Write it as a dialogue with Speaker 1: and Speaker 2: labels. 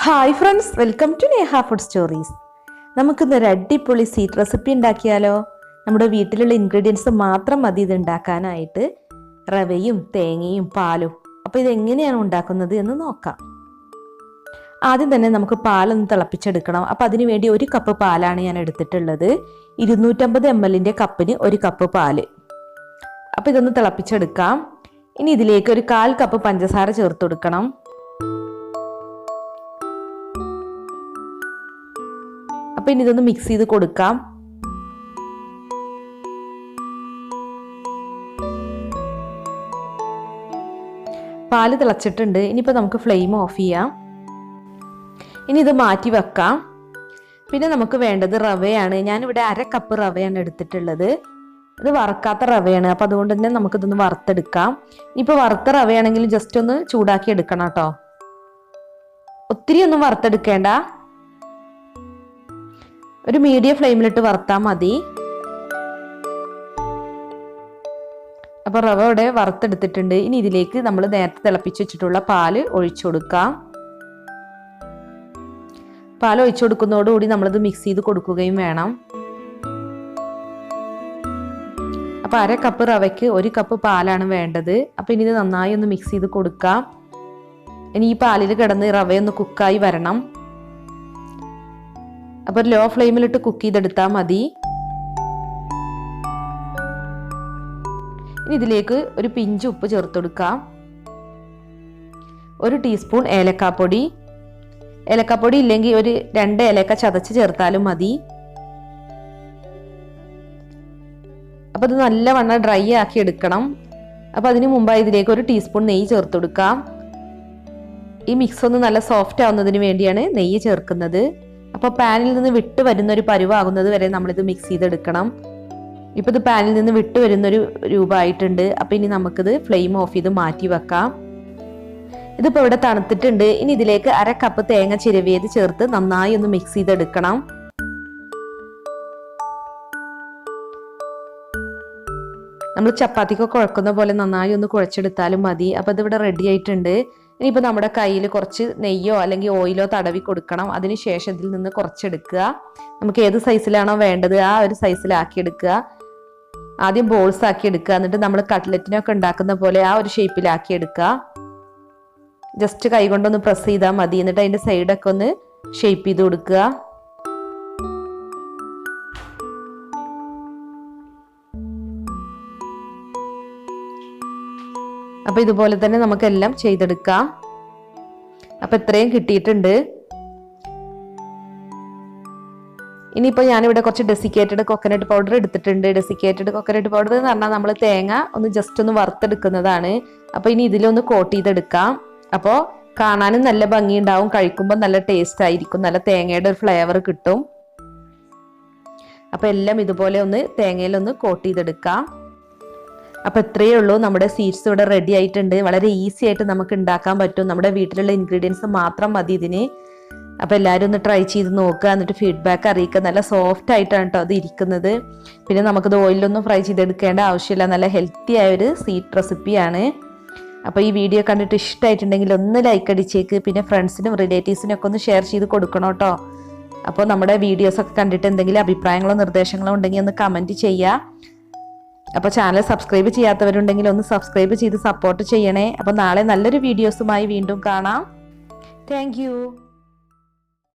Speaker 1: Hi friends, welcome to Neha food stories. നമുക്കിന്നൊരു അടിപൊളി sweet recipe ഉണ്ടാക്കിയാലോ? നമ്മുടെ വീട്ടിലുള്ള ഇൻഗ്രീഡിയൻസ് മാത്രം മതി ഇത് ഉണ്ടാക്കാനായിട്ട്. റവയും തേങ്ങയും പാലും. അപ്പോൾ ഇതെങ്ങനെയാണ് ഉണ്ടാക്കുന്നത് എന്ന് നോക്കാം. ആദ്യം തന്നെ നമുക്ക് പാലൊന്ന് തിളപ്പിച്ചെടുക്കണം. അപ്പോൾ അതിന് വേണ്ടി 1 കപ്പ് പാലാണ് ഞാൻ എടുത്തിട്ടുള്ളത്. 250 ml കപ്പിന് 1 കപ്പ് പാല്. അപ്പോൾ ഇതൊന്ന് തിളപ്പിച്ചെടുക്കാം. ഇനി ഇതിലേക്ക് ഒരു 1/4 കപ്പ് പഞ്ചസാര ചേർത്ത് കൊടുക്കണം. അപ്പോൾ ഇനി ഇതൊന്ന് മിക്സ് ചെയ്ത് കൊടുക്കാം. പാല് തിളച്ചിട്ടുണ്ട്. ഇനിയിപ്പോൾ നമുക്ക് ഫ്ലെയിം ഓഫ് ചെയ്യാം. ഇനി ഇത് മാറ്റി വെക്കാം. പിന്നെ നമുക്ക് വേണ്ടത് റവയാണ്. ഞാനിവിടെ 1/2 കപ്പ് റവയാണ് എടുത്തിട്ടുള്ളത്. ഇത് വറുക്കാത്ത റവയാണ്. അപ്പോൾ അതുകൊണ്ട് തന്നെ നമുക്കിതൊന്ന് വറുത്തെടുക്കാം. ഇപ്പോൾ വറുത്ത റവയാണെങ്കിലും ജസ്റ്റ് ഒന്ന് ചൂടാക്കി എടുക്കണം കേട്ടോ. ഒത്തിരി ഒന്നും വറുത്തെടുക്കേണ്ട, ഒരു മീഡിയം ഫ്ലെയിമിലിട്ട് വറുത്താൽ മതി. അപ്പോൾ റവ ഇവിടെ വറുത്തെടുത്തിട്ടുണ്ട്. ഇനി ഇതിലേക്ക് നമ്മൾ നേരത്തെ തിളപ്പിച്ച് വെച്ചിട്ടുള്ള പാല് ഒഴിച്ചു കൊടുക്കാം. പാൽ ഒഴിച്ചു കൊടുക്കുന്നതോടുകൂടി നമ്മളിത് മിക്സ് ചെയ്ത് കൊടുക്കുകയും വേണം. അപ്പോൾ 1/2 കപ്പ് റവയ്ക്ക് 1 കപ്പ് പാലാണ് വേണ്ടത്. അപ്പോൾ ഇനി ഇത് നന്നായി ഒന്ന് മിക്സ് ചെയ്ത് കൊടുക്കാം. ഇനി ഈ പാലിൽ കിടന്ന് റവയൊന്ന് കുക്കായി വരണം. അപ്പോൾ ലോ ഫ്ലെയിമിലിട്ട് കുക്ക് ചെയ്തെടുത്താൽ മതി. ഇനി ഇതിലേക്ക് ഒരു പിഞ്ച് ഉപ്പ് ചേർത്ത് കൊടുക്കാം. 1 ടീസ്പൂൺ ഏലക്കാപ്പൊടി. ഏലക്കാപ്പൊടി ഇല്ലെങ്കിൽ ഒരു 2 ഏലക്ക ചതച്ച് ചേർത്താലും മതി. അപ്പോൾ ഇത് നല്ലവണ്ണം ഡ്രൈ ആക്കി എടുക്കണം. അപ്പോൾ അതിന് മുമ്പായി ഇതിലേക്ക് 1 ടീസ്പൂൺ നെയ്യ് ചേർത്ത് കൊടുക്കാം. ഈ മിക്സ് ഒന്ന് നല്ല സോഫ്റ്റ് ആവുന്നതിന് വേണ്ടിയാണ് നെയ്യ് ചേർക്കുന്നത്. അപ്പോൾ പാനിൽ നിന്ന് വിട്ട് വരുന്ന ഒരു പരുവാകുന്നത് വരെ നമ്മളിത് മിക്സ് ചെയ്തെടുക്കണം. ഇപ്പോൾ ഇത് പാനിൽ നിന്ന് വിട്ട് വരുന്നൊരു രൂപമായിട്ടുണ്ട്. അപ്പോൾ ഇനി നമുക്കിത് ഫ്ലെയിം ഓഫ് ചെയ്ത് മാറ്റി വെക്കാം. ഇതിപ്പോൾ ഇവിടെ തണുത്തിട്ടുണ്ട്. ഇനി ഇതിലേക്ക് 1/2 കപ്പ് തേങ്ങ ചിരവിയത് ചേർത്ത് നന്നായി ഒന്ന് മിക്സ് ചെയ്തെടുക്കണം. നമ്മൾ ചപ്പാത്തിക്കൊക്കെ കുഴക്കുന്ന പോലെ നന്നായി ഒന്ന് കുഴച്ചെടുത്താലും മതി. അപ്പോൾ ഇതിവിടെ റെഡി ആയിട്ടുണ്ട്. ഇനിയിപ്പോൾ നമ്മുടെ കയ്യിൽ കുറച്ച് നെയ്യോ അല്ലെങ്കിൽ ഓയിലോ തടവി കൊടുക്കണം. അതിനുശേഷം ഇതിൽ നിന്ന് കുറച്ചെടുക്കുക. നമുക്ക് ഏത് സൈസിലാണോ വേണ്ടത് ആ ഒരു സൈസിലാക്കി എടുക്കുക. ആദ്യം ബോൾസ് ആക്കി എടുക്കുക. എന്നിട്ട് നമ്മൾ കട്ട്ലറ്റിനൊക്കെ ഉണ്ടാക്കുന്ന പോലെ ആ ഒരു ഷേപ്പിലാക്കി എടുക്കുക. ജസ്റ്റ് കൈ കൊണ്ടൊന്ന് പ്രസ് ചെയ്താൽ മതി. എന്നിട്ട് അതിൻ്റെ സൈഡൊക്കെ ഒന്ന് ഷേപ്പ് ചെയ്ത് കൊടുക്കുക. അപ്പോൾ ഇതുപോലെ തന്നെ നമുക്കെല്ലാം ചെയ്തെടുക്കാം. അപ്പോൾ ഇത്രയും കിട്ടിയിട്ടുണ്ട്. ഇനിയിപ്പോൾ ഞാനിവിടെ കുറച്ച് ഡെസിക്കേറ്റഡ് കൊക്കനട്ട് പൗഡർ എടുത്തിട്ടുണ്ട്. ഡെസിക്കേറ്റഡ് കൊക്കനട്ട് പൗഡർ എന്ന് പറഞ്ഞാൽ നമ്മൾ തേങ്ങ ഒന്ന് ജസ്റ്റ് ഒന്ന് വറുത്തെടുക്കുന്നതാണ്. അപ്പോൾ ഇനി ഇതിലൊന്ന് കോട്ട് ചെയ്തെടുക്കാം. അപ്പോൾ കാണാനും നല്ല ഭംഗിയുണ്ടാവും, കഴിക്കുമ്പോൾ നല്ല ടേസ്റ്റ് ആയിരിക്കും, നല്ല തേങ്ങയുടെ ഒരു ഫ്ലേവർ കിട്ടും. അപ്പോൾ എല്ലാം ഇതുപോലെ ഒന്ന് തേങ്ങയിലൊന്ന് കോട്ട് ചെയ്തെടുക്കാം. അപ്പോൾ ഇത്രയേ ഉള്ളൂ, നമ്മുടെ സ്വീറ്റ്സ് ഇവിടെ റെഡി ആയിട്ടുണ്ട്. വളരെ ഈസി ആയിട്ട് നമുക്ക് ഉണ്ടാക്കാൻ പറ്റും. നമ്മുടെ വീട്ടിലുള്ള ഇൻഗ്രീഡിയൻസ് മാത്രം മതി ഇതിന്. അപ്പോൾ എല്ലാവരും ഒന്ന് ട്രൈ ചെയ്ത് നോക്കുക, എന്നിട്ട് ഫീഡ്ബാക്ക് അറിയിക്കുക. നല്ല സോഫ്റ്റ് ആയിട്ടാണ് കേട്ടോ അത് ഇരിക്കുന്നത്. പിന്നെ നമുക്കത് ഓയിലൊന്നും ഫ്രൈ ചെയ്തെടുക്കേണ്ട ആവശ്യമില്ല. നല്ല ഹെൽത്തി ആയൊരു സ്വീറ്റ് റെസിപ്പിയാണ്. അപ്പോൾ ഈ വീഡിയോ കണ്ടിട്ട് ഇഷ്ടമായിട്ടുണ്ടെങ്കിൽ ഒന്ന് ലൈക്ക് അടിച്ചേക്ക്. പിന്നെ ഫ്രണ്ട്സിനും റിലേറ്റീവ്സിനും ഒക്കെ ഒന്ന് ഷെയർ ചെയ്ത് കൊടുക്കണം കേട്ടോ. അപ്പോൾ നമ്മുടെ വീഡിയോസൊക്കെ കണ്ടിട്ട് എന്തെങ്കിലും അഭിപ്രായങ്ങളോ നിർദ്ദേശങ്ങളോ ഉണ്ടെങ്കിൽ ഒന്ന് കമൻറ്റ് ചെയ്യുക. അപ്പോൾ ചാനൽ സബ്സ്ക്രൈബ് ചെയ്യാത്തവരുണ്ടെങ്കിൽ ഒന്ന് സബ്സ്ക്രൈബ് ചെയ്ത് സപ്പോർട്ട് ചെയ്യണേ. അപ്പോൾ നാളെ നല്ലൊരു വീഡിയോസുമായി വീണ്ടും കാണാം. താങ്ക്